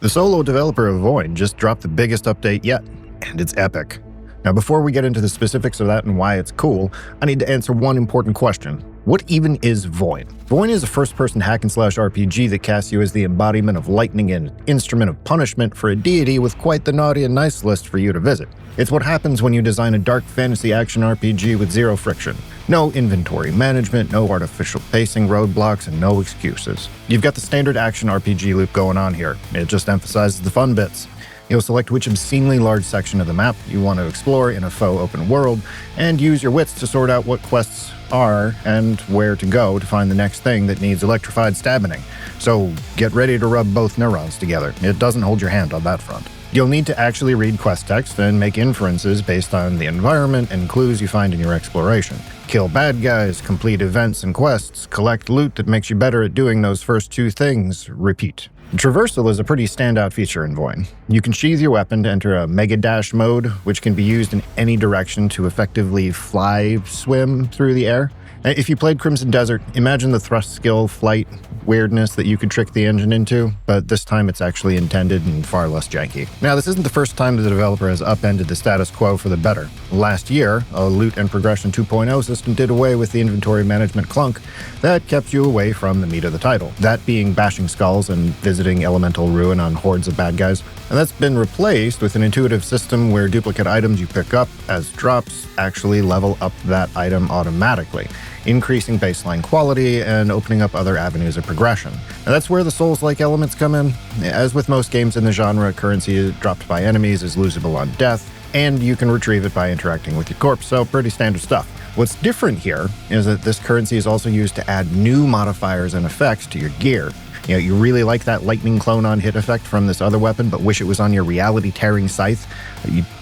The solo developer of VOIN just dropped the biggest update yet, and it's epic. Now, before we get into the specifics of that and why it's cool, I need to answer one important question. What even is VOIN? VOIN is a first-person hack-and-slash RPG that casts you as the embodiment of lightning and an instrument of punishment for a deity with quite the naughty and nice list for you to visit. It's what happens when you design a dark fantasy action RPG with zero friction. No inventory management, no artificial pacing roadblocks, and no excuses. You've got the standard action RPG loop going on here. It just emphasizes the fun bits. You'll select which obscenely large section of the map you want to explore in a faux open world, and use your wits to sort out what quests are and where to go to find the next thing that needs electrified stabbing. So get ready to rub both neurons together. It doesn't hold your hand on that front. You'll need to actually read quest text and make inferences based on the environment and clues you find in your exploration. Kill bad guys, complete events and quests, collect loot that makes you better at doing those first two things, repeat. Traversal is a pretty standout feature in VOIN. You can sheathe your weapon to enter a mega dash mode, which can be used in any direction to effectively swim through the air. If you played Crimson Desert, imagine the thrust skill flight weirdness that you could trick the engine into, but this time it's actually intended and far less janky. Now, this isn't the first time the developer has upended the status quo for the better. Last year, a Loot and Progression 2.0 system did away with the inventory management clunk that kept you away from the meat of the title, that being bashing skulls and visiting elemental ruin on hordes of bad guys. And that's been replaced with an intuitive system where duplicate items you pick up as drops actually level up that item automatically, increasing baseline quality and opening up other avenues of progression. And that's where the Souls-like elements come in. As with most games in the genre, currency dropped by enemies is losable on death, and you can retrieve it by interacting with your corpse, so pretty standard stuff. What's different here is that this currency is also used to add new modifiers and effects to your gear. You know, you really like that lightning clone on hit effect from this other weapon, but wish it was on your reality-tearing scythe?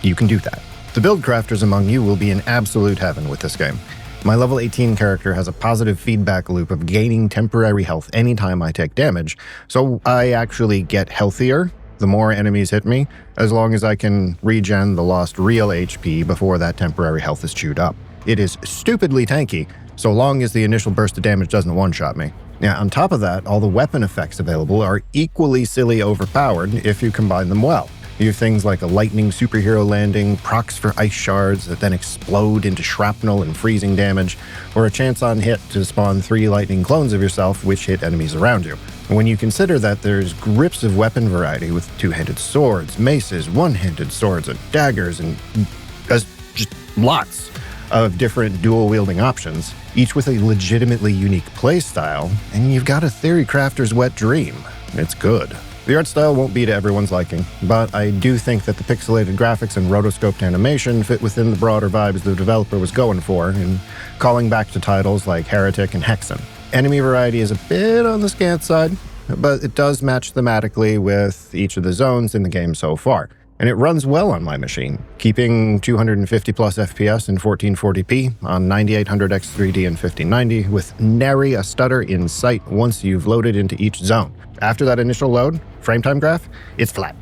You can do that. The build crafters among you will be in absolute heaven with this game. My level 18 character has a positive feedback loop of gaining temporary health anytime I take damage, so I actually get healthier the more enemies hit me, as long as I can regen the lost real HP before that temporary health is chewed up. It is stupidly tanky, so long as the initial burst of damage doesn't one-shot me. Now, on top of that, all the weapon effects available are equally silly overpowered if you combine them well. You have things like a lightning superhero landing, procs for ice shards that then explode into shrapnel and freezing damage, or a chance on hit to spawn 3 lightning clones of yourself which hit enemies around you. And when you consider that there's grips of weapon variety with two-handed swords, maces, one-handed swords, and daggers, and just lots of different dual-wielding options, each with a legitimately unique playstyle, and you've got a theory crafter's wet dream. It's good. The art style won't be to everyone's liking, but I do think that the pixelated graphics and rotoscoped animation fit within the broader vibes the developer was going for in calling back to titles like Heretic and Hexen. Enemy variety is a bit on the scant side, but it does match thematically with each of the zones in the game so far. And it runs well on my machine, keeping 250 plus FPS in 1440p on 9800X3D and 1590 with nary a stutter in sight once you've loaded into each zone. After that initial load, frame time graph, it's flat.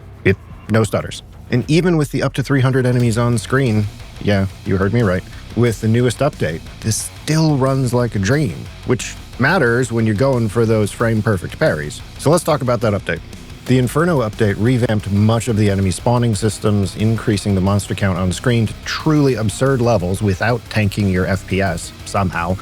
No stutters. And even with the up to 300 enemies on screen, yeah, you heard me right, with the newest update, this still runs like a dream, which matters when you're going for those frame-perfect parries. So let's talk about that update. The Inferno update revamped much of the enemy spawning systems, increasing the monster count on screen to truly absurd levels without tanking your FPS, somehow.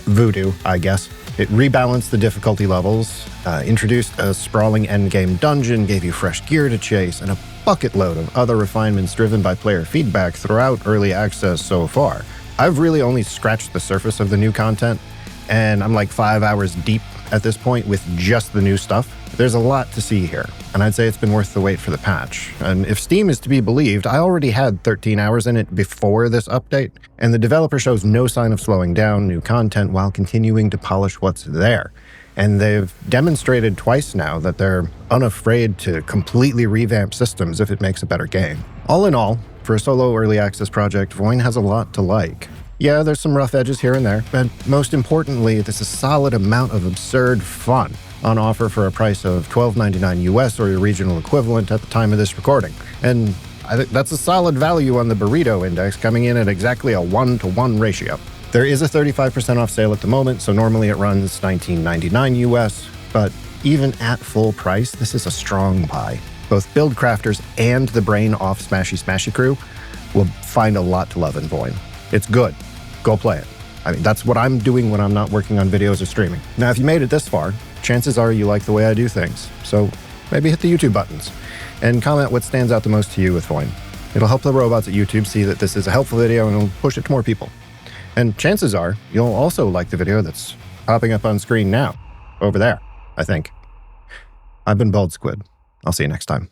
Voodoo, I guess. It rebalanced the difficulty levels, introduced a sprawling endgame dungeon, gave you fresh gear to chase, and a bucket load of other refinements driven by player feedback throughout early access so far. I've really only scratched the surface of the new content, and I'm like 5 hours deep at this point with just the new stuff. There's a lot to see here, and I'd say it's been worth the wait for the patch. And if Steam is to be believed, I already had 13 hours in it before this update, and the developer shows no sign of slowing down new content while continuing to polish what's there. And they've demonstrated twice now that they're unafraid to completely revamp systems if it makes a better game. All in all, for a solo early access project, VOIN has a lot to like. Yeah, there's some rough edges here and there, but most importantly, there's a solid amount of absurd fun on offer for a price of $12.99 US or your regional equivalent at the time of this recording. And I think that's a solid value on the burrito index, coming in at exactly a 1-to-1 ratio. There is a 35% off sale at the moment, so normally it runs $19.99 US, but even at full price, this is a strong buy. Both build crafters and the brain off Smashy Smashy crew will find a lot to love in VOIN. It's good. Go play it. I mean, that's what I'm doing when I'm not working on videos or streaming. Now, if you made it this far, chances are you like the way I do things. So maybe hit the YouTube buttons and comment what stands out the most to you with VOIN. It'll help the robots at YouTube see that this is a helpful video and it'll push it to more people. And chances are you'll also like the video that's popping up on screen now, over there, I think. I've been Bald Squid. I'll see you next time.